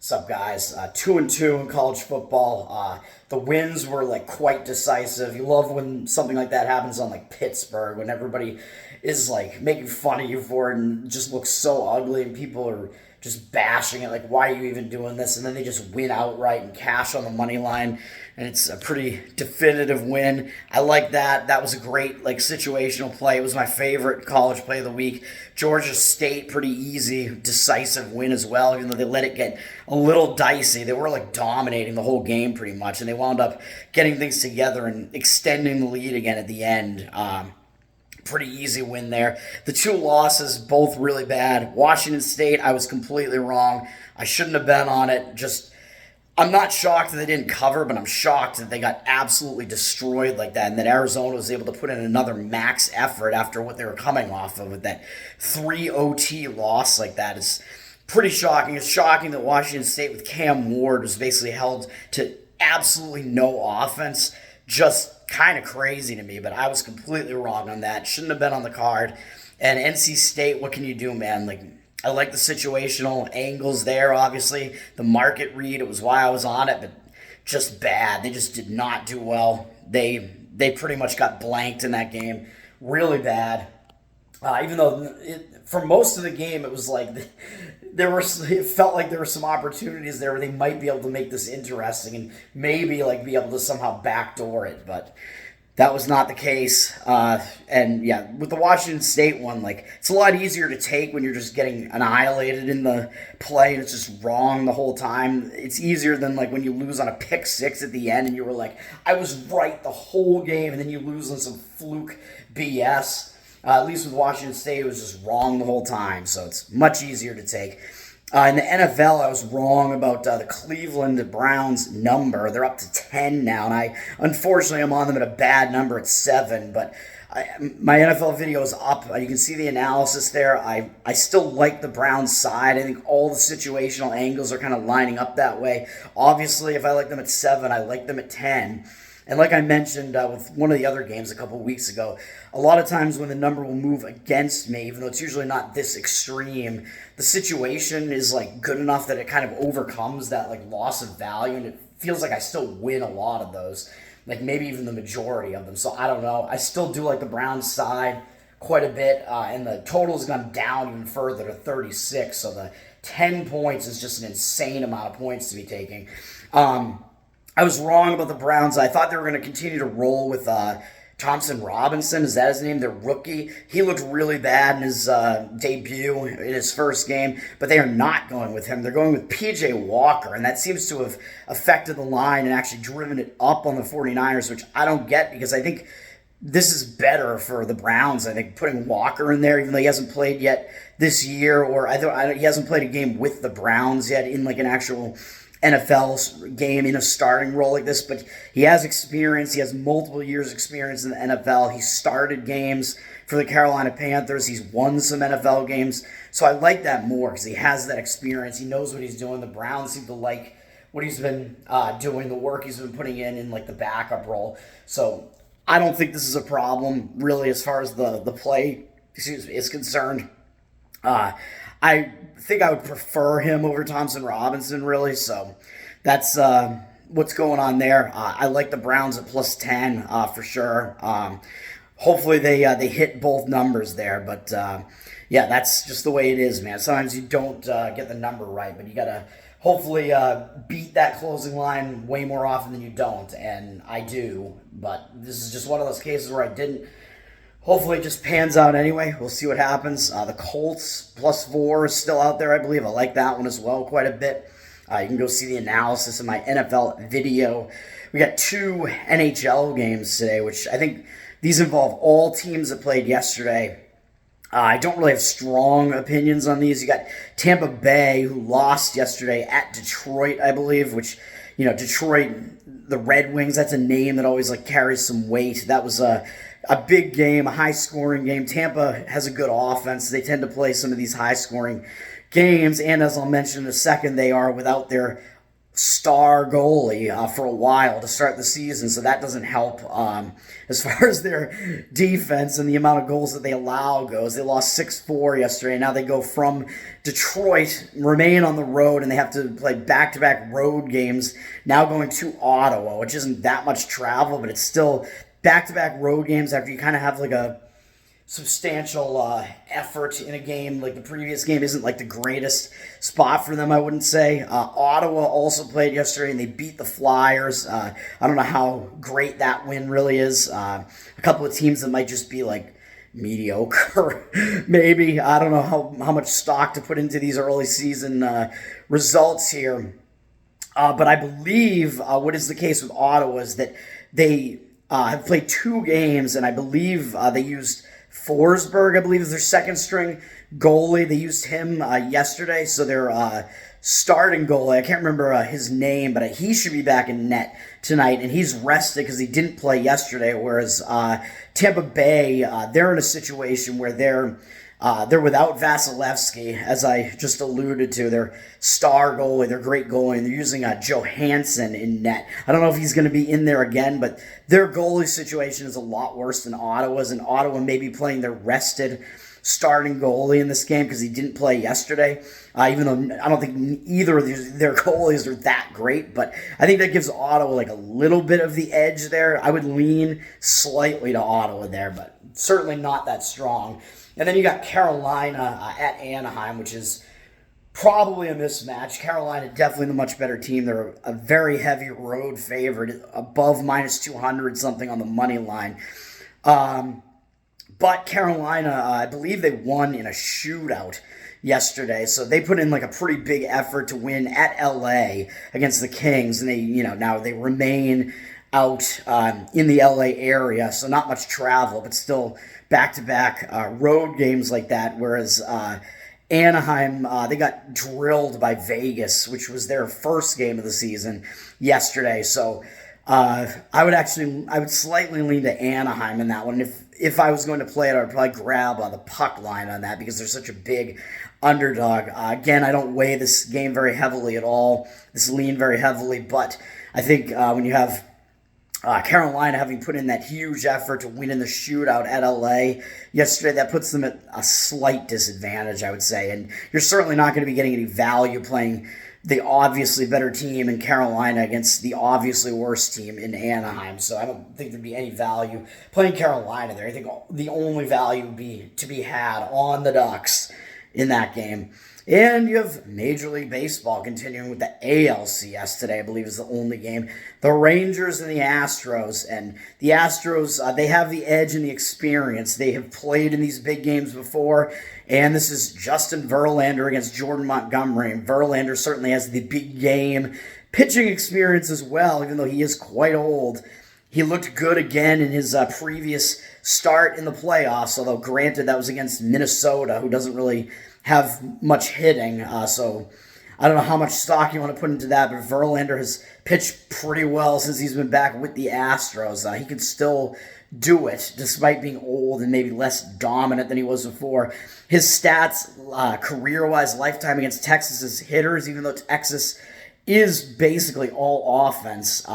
What's up, guys? 2-2 in college football. The wins were like quite decisive. You love when something like that happens on like Pittsburgh, when everybody is like making fun of you for it and just looks so ugly, and people are just bashing it. Like, why are you even doing this? And then they just win outright and cash on the money line, and it's a pretty definitive win. I like that. That was a great like situational play. It was my favorite college play of the week. Georgia State, pretty easy, decisive win as well, even though they let it get a little dicey. They were like dominating the whole game pretty much, and they wound up getting things together and extending the lead again at the end. Pretty easy win there. The two losses, both really bad. Washington State, I was completely wrong. I shouldn't have been on it. I'm not shocked that they didn't cover, but I'm shocked that they got absolutely destroyed like that, and that Arizona was able to put in another max effort after what they were coming off of with that 3 OT loss like that. It's pretty shocking. It's shocking that Washington State with Cam Ward was basically held to absolutely no offense. Just kind of crazy to me, but I was completely wrong on that. Shouldn't have been on the card. And NC State, what can you do, man? Like, I like the situational angles there, obviously. The market read, it was why I was on it, but just bad. They just did not do well. They pretty much got blanked in that game. Really bad. Even though for most of the game, it was like it felt like there were some opportunities there where they might be able to make this interesting and maybe like be able to somehow backdoor it, but that was not the case. And yeah, with the Washington State one, like, it's a lot easier to take when you're just getting annihilated in the play and it's just wrong the whole time. It's easier than like when you lose on a pick six at the end and you were like, I was right the whole game, and then you lose on some fluke BS. At least with Washington State, it was just wrong the whole time, so it's much easier to take. In the NFL, I was wrong about the Cleveland Browns number. They're up to 10 now, and unfortunately, I'm on them at a bad number at 7, but my NFL video is up. You can see the analysis there. I still like the Browns side. I think all the situational angles are kind of lining up that way. Obviously, if I like them at 7, I like them at 10. And like I mentioned with one of the other games a couple of weeks ago, a lot of times when the number will move against me, even though it's usually not this extreme, the situation is like good enough that it kind of overcomes that like loss of value, and it feels like I still win a lot of those, like maybe even the majority of them. So I don't know. I still do like the Browns side quite a bit, and the total has gone down even further to 36. So the 10 points is just an insane amount of points to be taking. I was wrong about the Browns. I thought they were going to continue to roll with Thompson Robinson. Is that his name? Their rookie. He looked really bad in his debut, in his first game, but they are not going with him. They're going with P.J. Walker, and that seems to have affected the line and actually driven it up on the 49ers, which I don't get, because I think this is better for the Browns. I think putting Walker in there, even though he hasn't played yet this year, or he hasn't played a game with the Browns yet in like an actual NFL game in a starting role like this, but he has experience. He has multiple years experience in the NFL. He started games for the Carolina Panthers. He's won some NFL games. So I like that more because he has that experience. He knows what he's doing. The Browns seem to like what he's been doing, the work he's been putting in like the backup role. So I don't think this is a problem really as far as the play is concerned. I think I would prefer him over Thompson Robinson, really. So that's what's going on there. I like the Browns at plus 10 for sure. Hopefully they hit both numbers there. But yeah, that's just the way it is, man. Sometimes you don't get the number right, but you got to hopefully beat that closing line way more often than you don't. And I do. But this is just one of those cases where I didn't. Hopefully it just pans out anyway. We'll see what happens. The Colts plus 4 is still out there, I believe. I like that one as well quite a bit. You can go see the analysis in my NFL video. We got 2 NHL games today, which I think these involve all teams that played yesterday. I don't really have strong opinions on these. You got Tampa Bay, who lost yesterday at Detroit, I believe, which, Detroit, the Red Wings, that's a name that always like carries some weight. That was a big game, a high-scoring game. Tampa has a good offense. They tend to play some of these high-scoring games, and as I'll mention in a second, they are without their star goalie for a while to start the season, so that doesn't help. As far as their defense and the amount of goals that they allow goes, they lost 6-4 yesterday. Now they go from Detroit, remain on the road, and they have to play back-to-back road games, now going to Ottawa, which isn't that much travel, but it's still back-to-back road games after you kind of have like a substantial effort in a game. Like the previous game isn't like the greatest spot for them, I wouldn't say. Ottawa also played yesterday and they beat the Flyers. I don't know how great that win really is. A couple of teams that might just be like mediocre, maybe. I don't know how much stock to put into these early season results here. But I believe what is the case with Ottawa is that they have played 2 games, and I believe they used Forsberg, I believe, is their second string goalie. They used him yesterday, so their starting goalie, I can't remember his name, but he should be back in net tonight, and he's rested because he didn't play yesterday, whereas Tampa Bay, they're in a situation where they're without Vasilevsky, as I just alluded to. Their star goalie, their great goalie, and they're using Johansson in net. I don't know if he's going to be in there again, but their goalie situation is a lot worse than Ottawa's, and Ottawa may be playing their rested starting goalie in this game because he didn't play yesterday, even though I don't think either of their goalies are that great, but I think that gives Ottawa like a little bit of the edge there. I would lean slightly to Ottawa there, but certainly not that strong. And then you got Carolina at Anaheim, which is probably a mismatch. Carolina definitely the much better team. They're a very heavy road favorite, above minus 200 something on the money line. But Carolina, I believe they won in a shootout yesterday, so they put in like a pretty big effort to win at LA against the Kings, and they, now they remain out in the LA area, so not much travel, but still back-to-back road games like that, whereas Anaheim, they got drilled by Vegas, which was their first game of the season yesterday, so I would slightly lean to Anaheim in that one. If I was going to play it, I would probably grab the puck line on that because they're such a big underdog. Again, I don't weigh this game very heavily at all, this lean very heavily, but I think when you have Carolina having put in that huge effort to win in the shootout at LA yesterday, that puts them at a slight disadvantage, I would say. And you're certainly not going to be getting any value playing the obviously better team in Carolina against the obviously worse team in Anaheim. So I don't think there'd be any value playing Carolina there. I think the only value would be to be had on the Ducks in that game. And you have Major League Baseball continuing with the ALCS today, I believe is the only game. The Rangers and the Astros. And the Astros, they have the edge and the experience. They have played in these big games before. And this is Justin Verlander against Jordan Montgomery. And Verlander certainly has the big game pitching experience as well, even though he is quite old. He looked good again in his previous start in the playoffs, although granted that was against Minnesota, who doesn't really have much hitting, so I don't know how much stock you want to put into that, but Verlander has pitched pretty well since he's been back with the Astros. He can still do it, despite being old and maybe less dominant than he was before. His stats, career-wise, lifetime against Texas's hitters, even though Texas is basically all offense,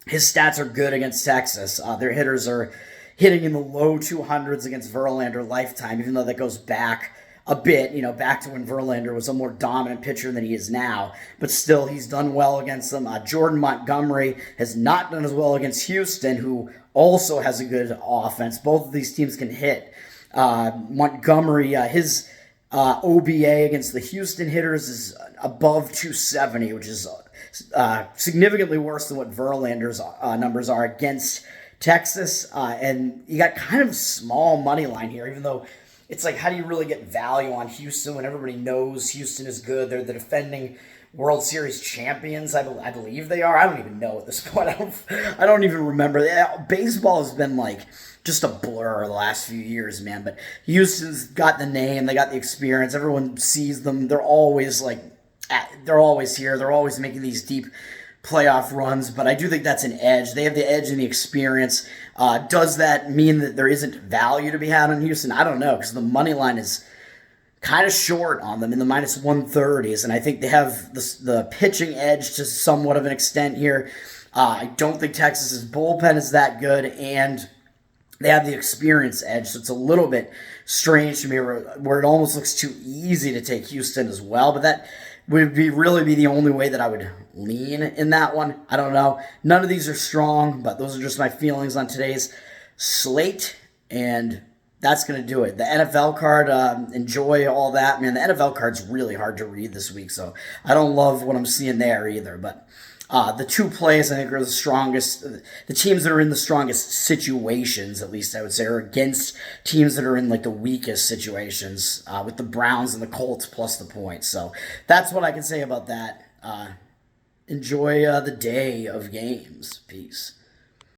his stats are good against Texas. Their hitters are hitting in the low 200s against Verlander lifetime, even though that goes back a bit, back to when Verlander was a more dominant pitcher than he is now. But still, he's done well against them. Jordan Montgomery has not done as well against Houston, who also has a good offense. Both of these teams can hit. Montgomery, his OBA against the Houston hitters is above 270, which is significantly worse than what Verlander's numbers are against Texas. And you got kind of small money line here, even though it's like, how do you really get value on Houston when everybody knows Houston is good? They're the defending World Series champions, I believe they are. I don't even know at this point. I don't even remember. Baseball has been like just a blur the last few years, man. But Houston's got the name, they got the experience. Everyone sees them. They're always here. They're always making these deep playoff runs, but I do think that's an edge. They have the edge and the experience. Does that mean that there isn't value to be had on Houston? I don't know, because the money line is kind of short on them in the minus 130s, and I think they have the pitching edge to somewhat of an extent here. I don't think Texas's bullpen is that good, and they have the experience edge, so it's a little bit strange to me where it almost looks too easy to take Houston as well, but that would really be the only way that I would lean in that one. I don't know. None of these are strong, but those are just my feelings on today's slate, and that's going to do it. The NFL card, enjoy all that. Man, the NFL card's really hard to read this week, so I don't love what I'm seeing there either, but the two plays I think are the strongest. The teams that are in the strongest situations, at least I would say, are against teams that are in like the weakest situations, with the Browns and the Colts plus the points. So that's what I can say about that. Enjoy the day of games. Peace.